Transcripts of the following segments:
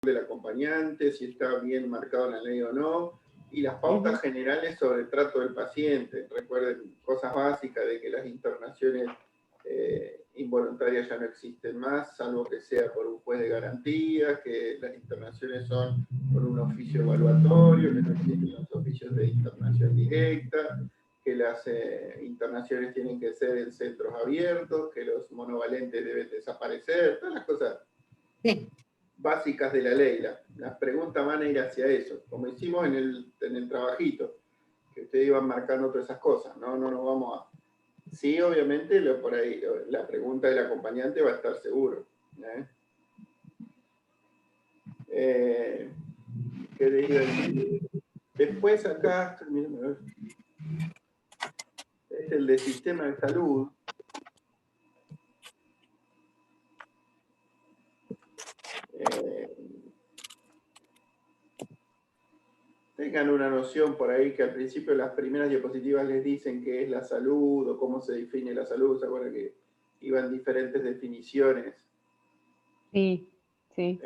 del acompañante, si está bien marcado en la ley o no, y las pautas generales sobre el trato del paciente. Recuerden cosas básicas de que las internaciones involuntarias ya no existen más, salvo que sea por un juez de garantías, que las internaciones son por un oficio evaluatorio, que no existen los oficios de internación directa, que las internaciones tienen que ser en centros abiertos, que los monovalentes deben desaparecer, todas las cosas básicas de la ley. Las preguntas van a ir hacia eso, como hicimos en el trabajito, que ustedes iban marcando todas esas cosas, no nos vamos a... Sí, obviamente, por ahí, la pregunta del acompañante va a estar seguro. ¿Qué les iba a decir? Después acá, es el de sistema de salud. Tengan una noción por ahí que al principio las primeras diapositivas les dicen qué es la salud o cómo se define la salud. ¿Se acuerdan que iban diferentes definiciones? Sí, sí.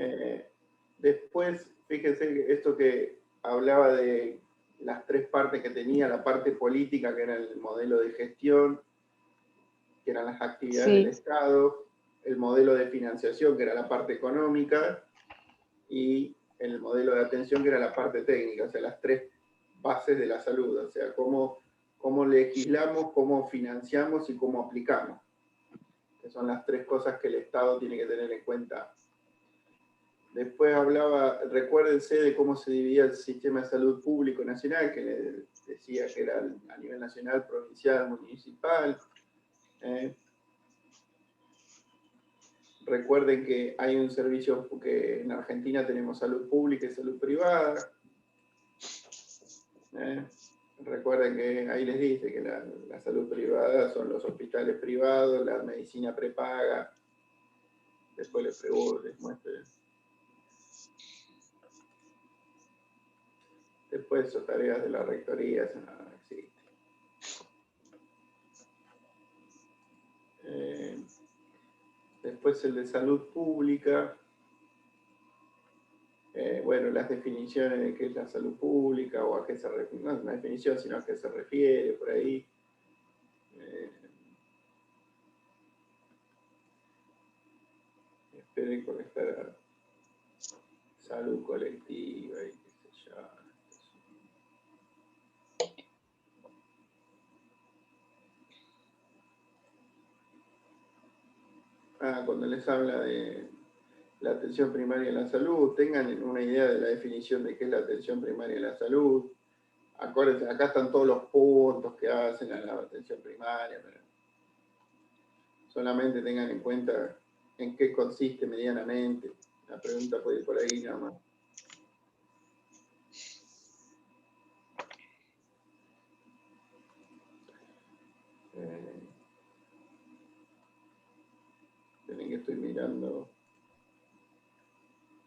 Después, fíjense esto que hablaba de las tres partes que tenía, la parte política, que era el modelo de gestión, que eran las actividades del Estado, el modelo de financiación, que era la parte económica, y el modelo de atención, que era la parte técnica, o sea, las tres bases de la salud, o sea, cómo legislamos, cómo financiamos y cómo aplicamos, que son las tres cosas que el Estado tiene que tener en cuenta. Después hablaba, recuérdense de cómo se dividía el sistema de salud público nacional, que les decía que era a nivel nacional, provincial, municipal. Recuerden que hay un servicio, que en Argentina tenemos salud pública y salud privada. Recuerden que ahí les dice que la salud privada son los hospitales privados, la medicina prepaga. Después les muestro. Después son tareas de la rectoría, eso no existe. Después el de salud pública. Bueno, las definiciones de qué es la salud pública, o a qué se refiere, no es una definición, sino a qué se refiere, por ahí. Esperen con esta salud colectiva y qué sé yo. Cuando les habla de la atención primaria en la salud, tengan una idea de la definición de qué es la atención primaria en la salud. Acuérdense, acá están todos los puntos que hacen a la atención primaria, pero solamente tengan en cuenta en qué consiste medianamente. La pregunta puede ir por ahí nada más. Tienen que estoy mirando.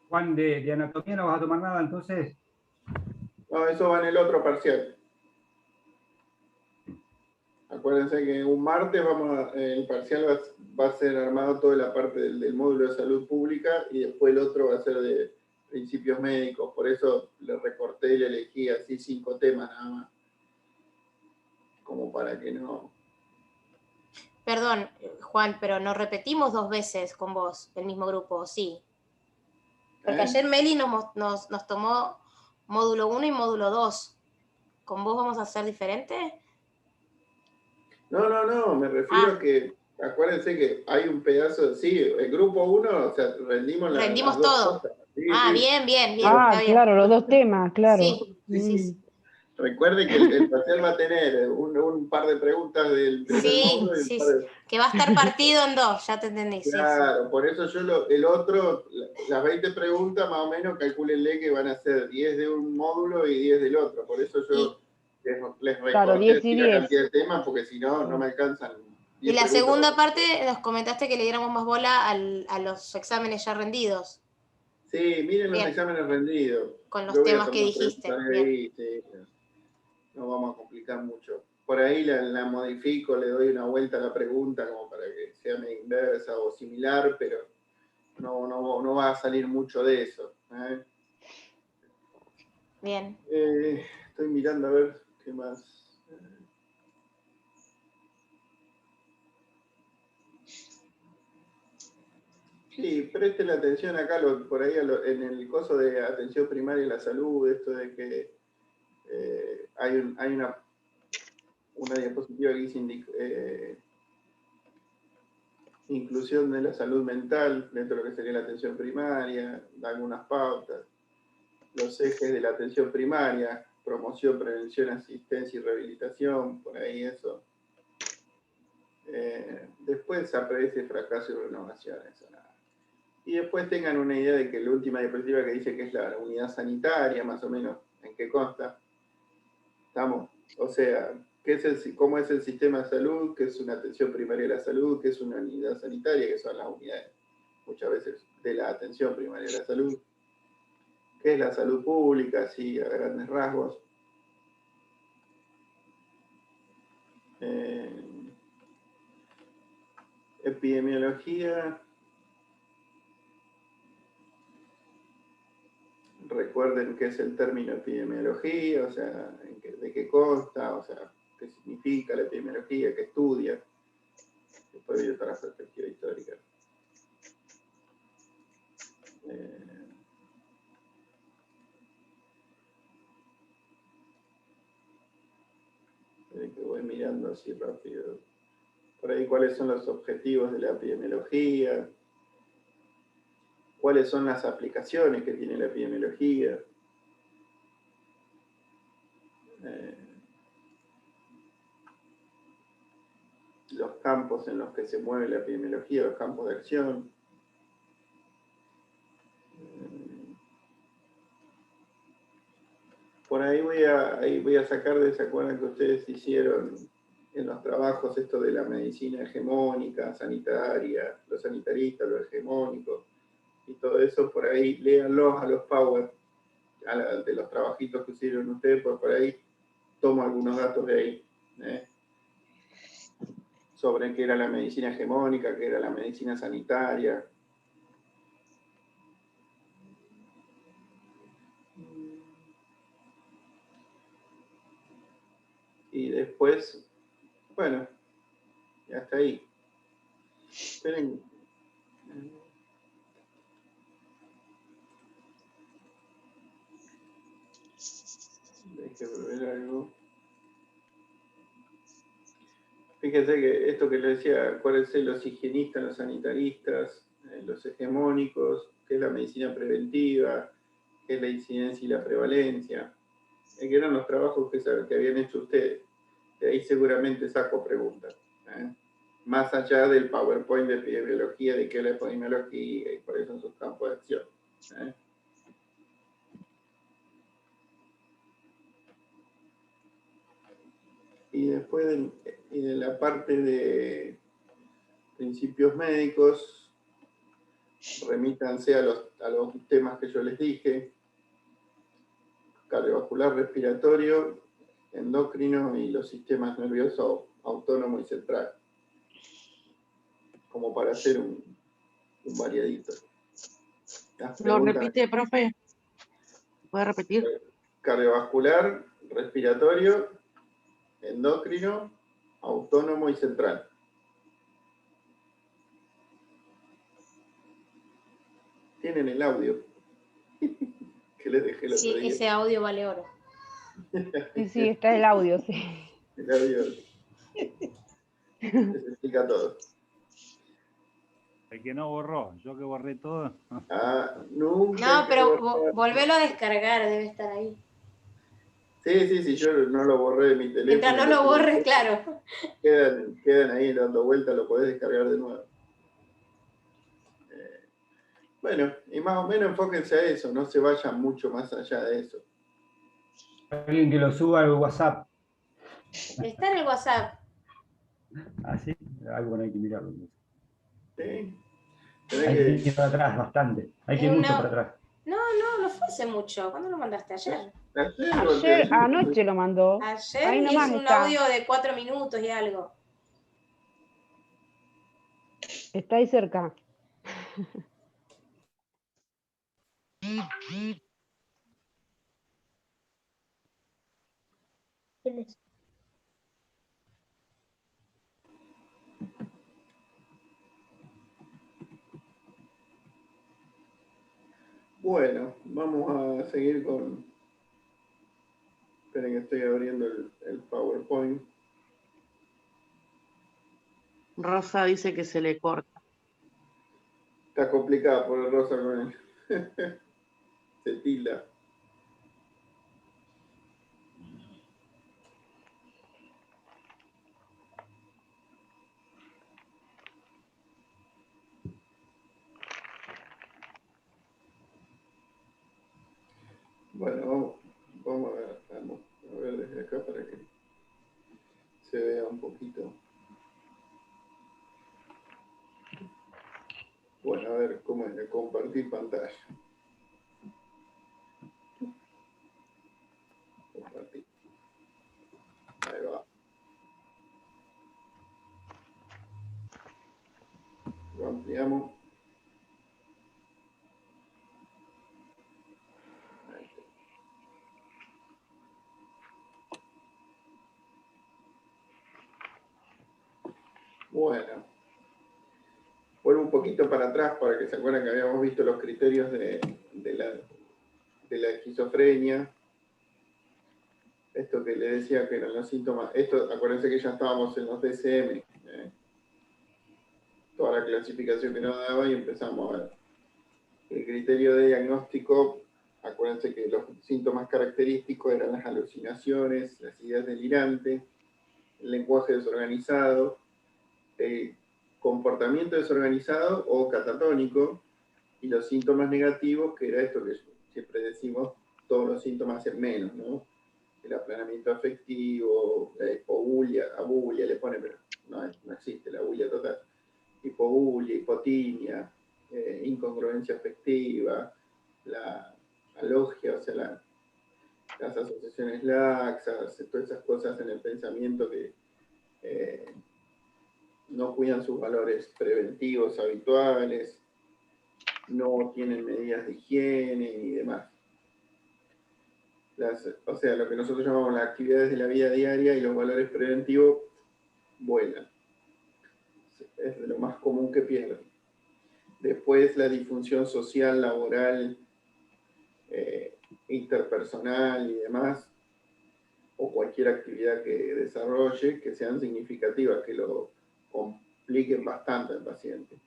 Juan, de anatomía no vas a tomar nada, entonces. No, eso va en el otro parcial. Acuérdense que un martes el parcial va a ser armado toda la parte del módulo de salud pública, y después el otro va a ser de principios médicos. Por eso le recorté y le elegí así 5 temas nada más. Como para que no... Perdón, Juan, pero nos repetimos 2 veces con vos, el mismo grupo, ¿sí? Porque ayer Meli nos tomó módulo 1 y módulo 2. ¿Con vos vamos a hacer diferente? No, me refiero a que, acuérdense que hay un pedazo, sí, el grupo 1, o sea, rendimos las dos todo. cosas. Sí, Bien. Está bien. Claro, los 2 temas, claro. Sí. Recuerde que el parcial va a tener un par de preguntas del primer módulo. Sí, que va a estar partido en 2, ya te entendí. Claro, por eso yo el otro, las 20 preguntas más o menos, calcúlenle que van a ser 10 de un módulo y 10 del otro. Por eso yo les recorté la cantidad de temas, porque si no, no me alcanzan. Y la segunda parte nos comentaste que le diéramos más bola a los exámenes ya rendidos. Sí, miren los exámenes rendidos. Con los temas que dijiste. Ahí, sí, no vamos a complicar mucho. Por ahí la modifico, le doy una vuelta a la pregunta como para que sea inversa o similar, pero no va a salir mucho de eso. Bien. Estoy mirando a ver qué más. Sí, presten atención acá por ahí en el coso de atención primaria y la salud, esto de que hay una diapositiva que dice inclusión de la salud mental dentro de lo que sería la atención primaria, da algunas pautas, los ejes de la atención primaria, promoción, prevención, asistencia y rehabilitación, por ahí eso. Después aparece fracaso y renovación, eso nada. Y después tengan una idea de que la última diapositiva que dice que es la unidad sanitaria, más o menos, en qué consta. ¿Estamos? O sea, ¿cómo es el sistema de salud? ¿Qué es una atención primaria de la salud? ¿Qué es una unidad sanitaria? Que son las unidades, muchas veces, de la atención primaria de la salud. ¿Qué es la salud pública? Sí, a grandes rasgos. Epidemiología. Recuerden qué es el término epidemiología, o sea, de qué consta, o sea, qué significa la epidemiología, qué estudia. Después de otra perspectiva histórica. Que voy mirando así rápido. Por ahí, ¿cuáles son los objetivos de la epidemiología? ¿Cuáles son las aplicaciones que tiene la epidemiología? Los campos en los que se mueve la epidemiología, los campos de acción. Por ahí voy a sacar de ese acuerdo que ustedes hicieron en los trabajos esto de la medicina hegemónica, sanitaria, los sanitaristas, los hegemónicos, y todo eso, por ahí léanlos a los Power, de los trabajitos que hicieron ustedes, por ahí tomo algunos datos de ahí, sobre qué era la medicina hegemónica, qué era la medicina sanitaria. Y después, bueno, ya está ahí. Esperen. Déjenme ver algo. Fíjense que esto que le decía, acuérdense, los higienistas, los sanitaristas, los hegemónicos, qué es la medicina preventiva, qué es la incidencia y la prevalencia, que eran los trabajos que habían hecho ustedes. De ahí seguramente saco preguntas. Más allá del PowerPoint de epidemiología, de qué es la epidemiología y cuáles son sus campos de acción. Y después de la parte de principios médicos, remítanse a los temas que yo les dije: cardiovascular, respiratorio, endocrino y los sistemas nerviosos autónomo y central, como para hacer un variadito. Lo repite, profe. ¿Puede repetir? Cardiovascular, respiratorio, endocrino, autónomo y central. Tienen el audio que les dejé el otro día. Sí, ese audio vale oro. Sí, está el audio, sí. El audio les explica todo. El que no borró, yo que borré todo. Nunca. No, pero volverlo a descargar, debe estar ahí. Sí, yo no lo borré de mi teléfono. Mientras no lo borres, claro. Quedan ahí dando vueltas, lo podés descargar de nuevo. Bueno, y más o menos enfóquense a eso, no se vayan mucho más allá de eso. Alguien que lo suba al WhatsApp. Está en el WhatsApp. Ah, sí, algo no hay que mirarlo. ¿Sí? Hay que ir para atrás bastante. Hay que ir mucho para atrás. No fue hace mucho. ¿Cuándo lo mandaste? ¿Ayer? Ayer, anoche lo mandó. Ayer ahí y nomás es un está. audio de 4 minutos y algo. Está ahí cerca. ¿Quién es? Bueno, vamos a seguir con... Esperen que estoy abriendo el PowerPoint. Rosa dice que se le corta. Está complicada por el Rosa con él. Se tilda. Bueno, vamos a ver desde acá para que se vea un poquito. Bueno, a ver cómo es de compartir pantalla. Compartir. Ahí va. Lo ampliamos. Ahí está. Bueno. Vuelvo un poquito para atrás para que se acuerden que habíamos visto los criterios de la esquizofrenia. Esto que le decía que eran los síntomas. Esto, acuérdense que ya estábamos en los DSM. Toda la clasificación que nos daba y empezamos a ver. El criterio de diagnóstico, acuérdense que los síntomas característicos eran las alucinaciones, las ideas delirantes, el lenguaje desorganizado, el comportamiento desorganizado o catatónico, y los síntomas negativos, que era esto que siempre decimos, todos los síntomas en menos, ¿no? El aplanamiento afectivo, la hipobulia, abulia le pone, pero no existe la abulia total. Hipobulia, hipotimia, incongruencia afectiva, la alogia, o sea, las asociaciones laxas, todas esas cosas en el pensamiento que no cuidan sus valores preventivos habituales, no tienen medidas de higiene y demás. O sea, lo que nosotros llamamos las actividades de la vida diaria y los valores preventivos vuelan. Es de lo más común que pierden. Después la disfunción social, laboral, interpersonal y demás, o cualquier actividad que desarrolle, que sean significativas, que lo compliquen bastante al paciente.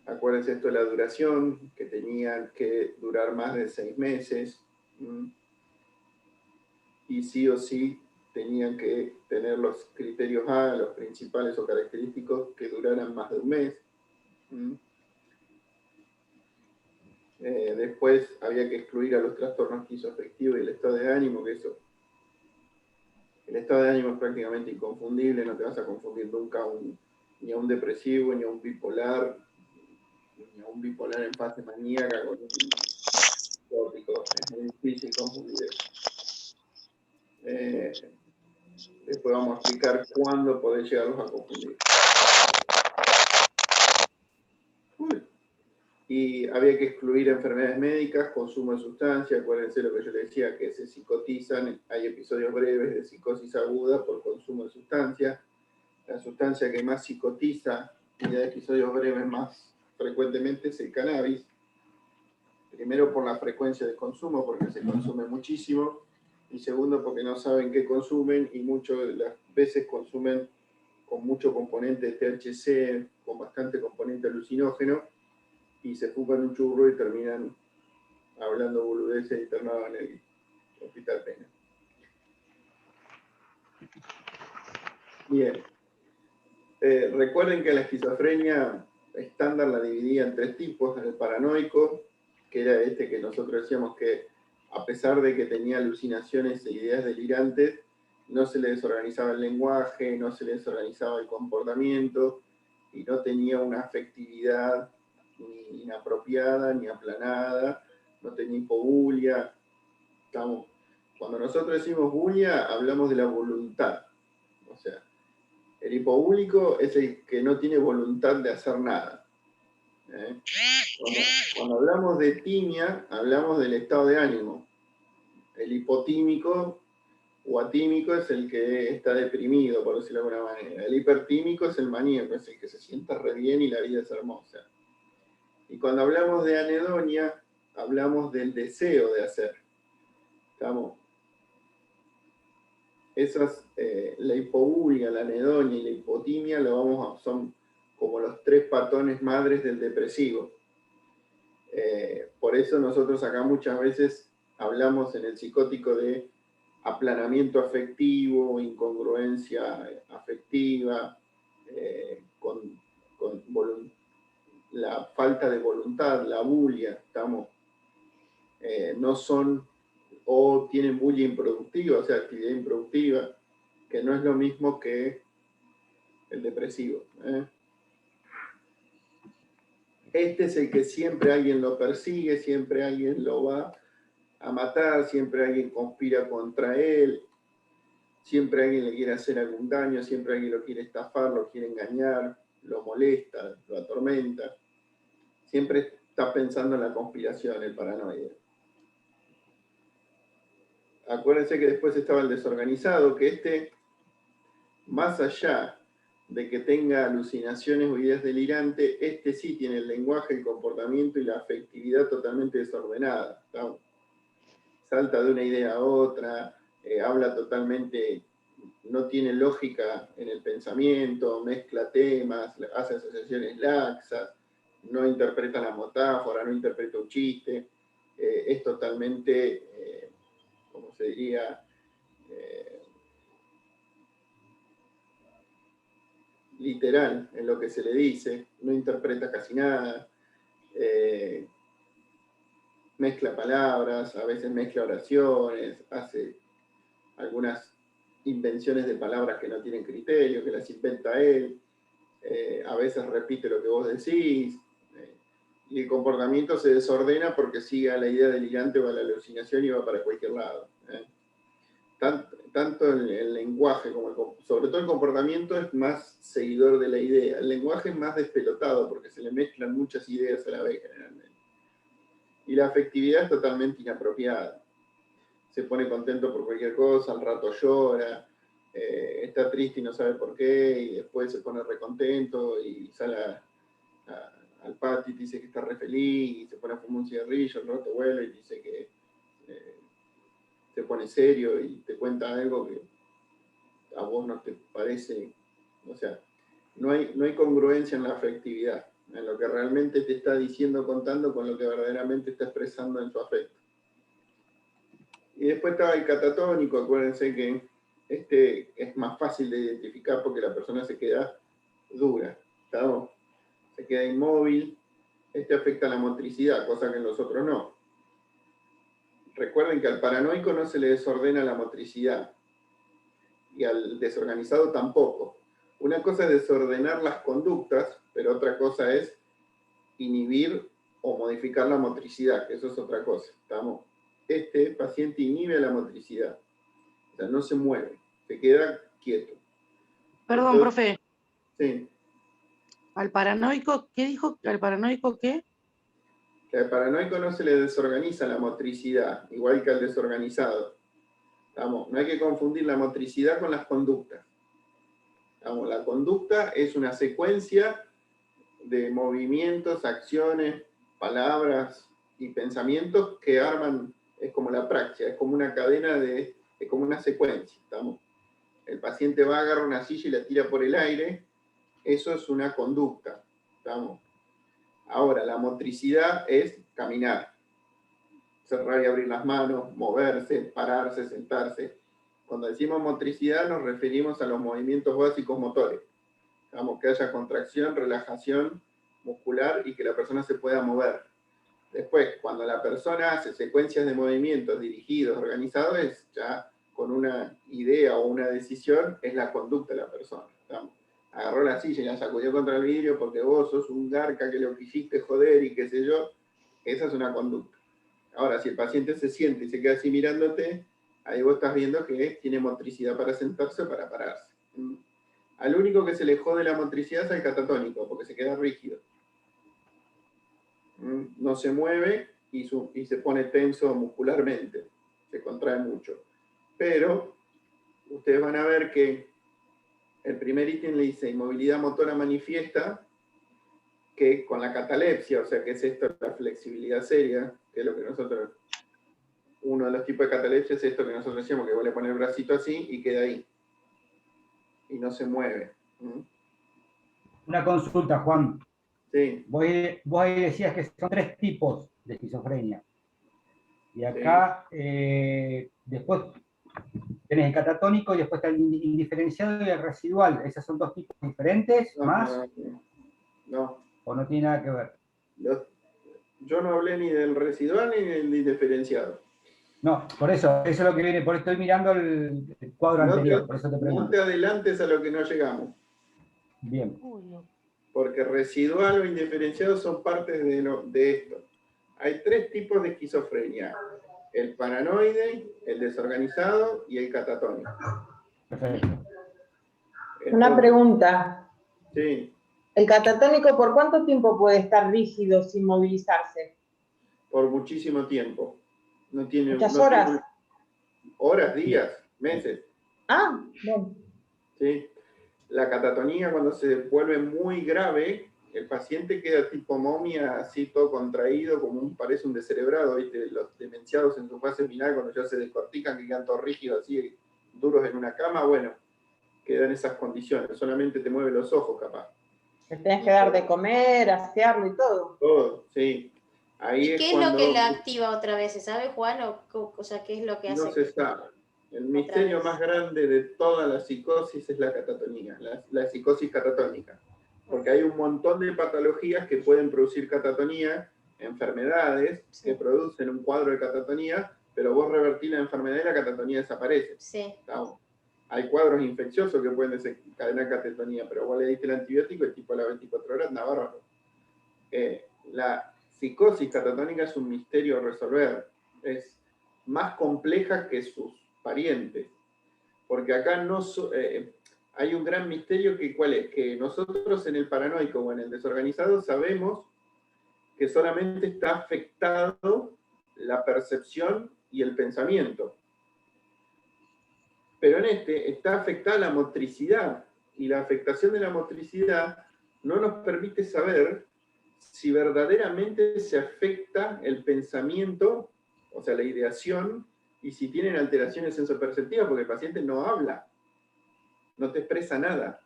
Acuérdense esto de la duración, que tenían que durar más de 6 meses, y sí o sí tenían que tener los criterios A, los principales o característicos, que duraran más de un mes. Después había que excluir a los trastornos esquizoafectivos y el estado de ánimo, que eso, el estado de ánimo es prácticamente inconfundible, no te vas a confundir nunca ni a un depresivo, ni a un bipolar en fase maníaca con un psicótico, es muy difícil confundir eso. Después vamos a explicar cuándo podés llegarlos a confundir. Y había que excluir enfermedades médicas, consumo de sustancias, acuérdense lo que yo les decía, que se psicotizan, hay episodios breves de psicosis aguda por consumo de sustancias. La sustancia que más psicotiza y da episodios breves más frecuentemente es el cannabis. Primero por la frecuencia de consumo, porque se consume muchísimo, y segundo porque no saben qué consumen y muchas de las veces consumen con mucho componente de THC, con bastante componente alucinógeno, y se fuman un churro y terminan hablando boludeces internados en el Hospital Pena. Bien. Recuerden que la esquizofrenia estándar la dividía en 3 tipos: el paranoico, que era este que nosotros decíamos que a pesar de que tenía alucinaciones e ideas delirantes, no se le desorganizaba el lenguaje, no se le desorganizaba el comportamiento y no tenía una afectividad ni inapropiada ni aplanada, no tenía hipobulia. Cuando nosotros decimos bulia, hablamos de la voluntad. O sea, el hipobúlico es el que no tiene voluntad de hacer nada. Cuando hablamos de timia, hablamos del estado de ánimo. El hipotímico o atímico es el que está deprimido, por decirlo de alguna manera. El hipertímico es el maníaco, es el que se sienta re bien y la vida es hermosa. Y cuando hablamos de anedonia, hablamos del deseo de hacer. ¿Estamos? Esas, la hipobulia, la anedonia y la hipotimia son como los 3 patones madres del depresivo. Por eso nosotros acá muchas veces hablamos en el psicótico de aplanamiento afectivo, incongruencia afectiva, con la falta de voluntad, la bulia, no son, o tienen bulia improductiva, o sea, actividad improductiva, que no es lo mismo que el depresivo. Este es el que siempre alguien lo persigue, siempre alguien lo va a matar, siempre alguien conspira contra él, siempre alguien le quiere hacer algún daño, siempre alguien lo quiere estafar, lo quiere engañar, lo molesta, lo atormenta. Siempre está pensando en la conspiración, el paranoide. Acuérdense que después estaba el desorganizado, que más allá de que tenga alucinaciones o ideas delirantes, sí tiene el lenguaje, el comportamiento y la afectividad totalmente desordenada. ¿No? Salta de una idea a otra, habla totalmente, no tiene lógica en el pensamiento, mezcla temas, hace asociaciones laxas, no interpreta la metáfora, no interpreta un chiste, es totalmente, ¿cómo se diría? Literal en lo que se le dice, no interpreta casi nada, mezcla palabras, a veces mezcla oraciones, hace algunas invenciones de palabras que no tienen criterio, que las inventa él, a veces repite lo que vos decís, y el comportamiento se desordena porque sigue a la idea delirante o a la alucinación y va para cualquier lado. Tanto el lenguaje como sobre todo el comportamiento es más seguidor de la idea. El lenguaje es más despelotado porque se le mezclan muchas ideas a la vez generalmente. Y la afectividad es totalmente inapropiada. Se pone contento por cualquier cosa, al rato llora, está triste y no sabe por qué, y después se pone recontento y sale al patio y dice que está re feliz, y se pone a fumar un cigarrillo, al rato vuelve y dice que se pone serio y te cuenta algo que a vos no te parece, o sea, no hay congruencia en la afectividad, en lo que realmente te está diciendo, contando, con lo que verdaderamente está expresando en su afecto. Y después estaba el catatónico, acuérdense que es más fácil de identificar porque la persona se queda dura, ¿estamos? Se queda inmóvil, afecta la motricidad, cosa que en los otros no. Recuerden que al paranoico no se le desordena la motricidad y al desorganizado tampoco. Una cosa es desordenar las conductas, pero otra cosa es inhibir o modificar la motricidad, que eso es otra cosa. ¿Estamos? Este paciente inhibe la motricidad, o sea, no se mueve, se queda quieto. Perdón, Entonces, profe. Sí. ¿Al paranoico qué dijo? ¿Al paranoico qué? Que al paranoico no se le desorganiza la motricidad, igual que al desorganizado. ¿Estamos? No hay que confundir la motricidad con las conductas. ¿Estamos? La conducta es una secuencia de movimientos, acciones, palabras y pensamientos que arman, es como la praxia, es como una cadena es como una secuencia. ¿Estamos? El paciente va a agarrar una silla y la tira por el aire, eso es una conducta. ¿Estamos? Ahora, la motricidad es caminar, cerrar y abrir las manos, moverse, pararse, sentarse. Cuando decimos motricidad nos referimos a los movimientos básicos motores. Digamos, que haya contracción, relajación muscular y que la persona se pueda mover. Después, cuando la persona hace secuencias de movimientos dirigidos, organizados, es ya con una idea o una decisión, es la conducta de la persona. Digamos, agarró la silla y la sacudió contra el vidrio porque vos sos un garca que lo quisiste joder y qué sé yo, esa es una conducta. Ahora, si el paciente se siente y se queda así mirándote, ahí vos estás viendo que tiene motricidad para sentarse o para pararse. Al único que se le jode la motricidad es al catatónico, porque se queda rígido. No se mueve y se pone tenso muscularmente, se contrae mucho. Pero ustedes van a ver que el primer ítem le dice inmovilidad motora manifiesta, que con la catalepsia, o sea, que es esto, la flexibilidad seria, que es lo que nosotros, uno de los tipos de catalepsia es esto que nosotros decíamos, que vos le pones el bracito así y queda ahí, y no se mueve. Una consulta, Juan. Sí. Vos ahí decías que son 3 tipos de esquizofrenia. Y acá, después tenés el catatónico y después está el indiferenciado y el residual. ¿Esos son 2 tipos diferentes más? No. ¿O no tiene nada que ver? Yo no hablé ni del residual ni del indiferenciado. No, por eso es lo que viene, por eso estoy mirando el cuadro anterior, por eso te pregunto. No te adelantes a lo que no llegamos. Bien. Porque residual o indiferenciado son partes de esto. Hay 3 tipos de esquizofrenia: el paranoide, el desorganizado y el catatónico. Perfecto. Una pregunta. Sí. ¿El catatónico por cuánto tiempo puede estar rígido sin movilizarse? Por muchísimo tiempo. No tiene, ¿Muchas horas? Tiene horas, días, meses. Ah, bueno. ¿Sí? La catatonía, cuando se vuelve muy grave, el paciente queda tipo momia, así todo contraído, como parece un descerebrado, ¿viste? Los demenciados en su fase final, cuando ya se descortican, que quedan todos rígidos, así, duros en una cama, bueno, quedan esas condiciones. Solamente te mueve los ojos, capaz. Le tenés que dar de comer, asearlo y todo. Todo, sí. Ahí ¿Y qué es lo que la activa otra vez? ¿Se sabe, Juan? O sea, ¿qué es lo que hace? No se sabe. El misterio más grande de toda la psicosis es la catatonía, la psicosis catatónica. Porque hay un montón de patologías que pueden producir catatonía, enfermedades que producen un cuadro de catatonía, pero vos revertís la enfermedad y la catatonía desaparece. Sí. Hay cuadros infecciosos que pueden desencadenar catatonía, pero vos le diste el antibiótico y tipo a las 24 horas, nada, bárbaro. La psicosis catatónica es un misterio a resolver. Es más compleja que sus parientes. Porque acá no hay un gran misterio que ¿cuál es? Que nosotros en el paranoico o en el desorganizado sabemos que solamente está afectado la percepción y el pensamiento. Pero en este está afectada la motricidad, y la afectación de la motricidad no nos permite saber si verdaderamente se afecta el pensamiento, o sea, la ideación, y si tienen alteraciones sensoperceptivas, porque el paciente no habla, no te expresa nada.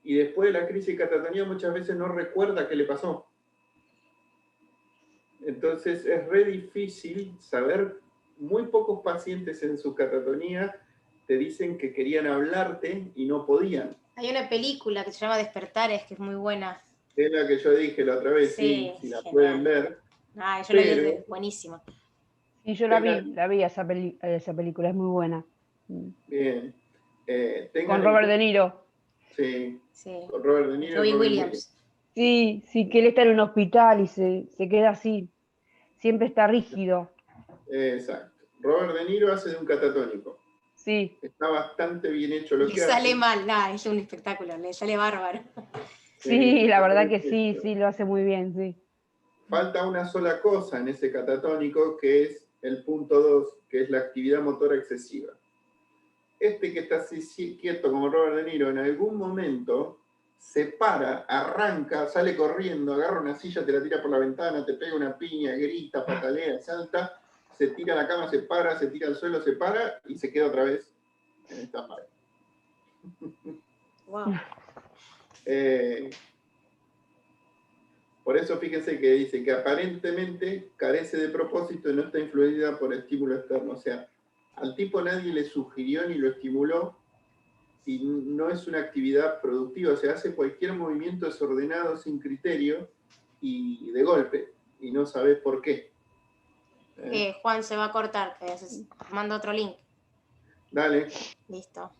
Y después de la crisis de catatonía muchas veces no recuerda qué le pasó. Entonces es re difícil saber. Muy pocos pacientes en su catatonía te dicen que querían hablarte y no podían. Hay una película que se llama Despertares, que es muy buena. Es la que yo dije la otra vez, sí, si la pueden ver. Yo la vi, es buenísima. Sí, yo la vi esa película, es muy buena. Bien. Con Robert De Niro. Sí, con Robert De Niro. Robbie Williams. Sí, que él está en un hospital y se queda así. Siempre está rígido. Exacto. Robert De Niro hace de un catatónico. Sí. Está bastante bien hecho lo que hace. Le sale mal, es un espectáculo, le sale bárbaro. Sí, la verdad que sí, lo hace muy bien, sí. Falta una sola cosa en ese catatónico, que es el punto 2, que es la actividad motora excesiva. Este que está así quieto como Robert De Niro, en algún momento se para, arranca, sale corriendo, agarra una silla, te la tira por la ventana, te pega una piña, grita, patalea, salta, se tira a la cama, se para, se tira al suelo, se para y se queda otra vez en esta parte. Wow. Por eso fíjense que dice que aparentemente carece de propósito y no está influida por estímulo externo. O sea, al tipo nadie le sugirió ni lo estimuló y no es una actividad productiva. O sea, hace cualquier movimiento desordenado, sin criterio y de golpe. Y no sabés por qué. Juan, se va a cortar. Mando otro link. Dale. Listo.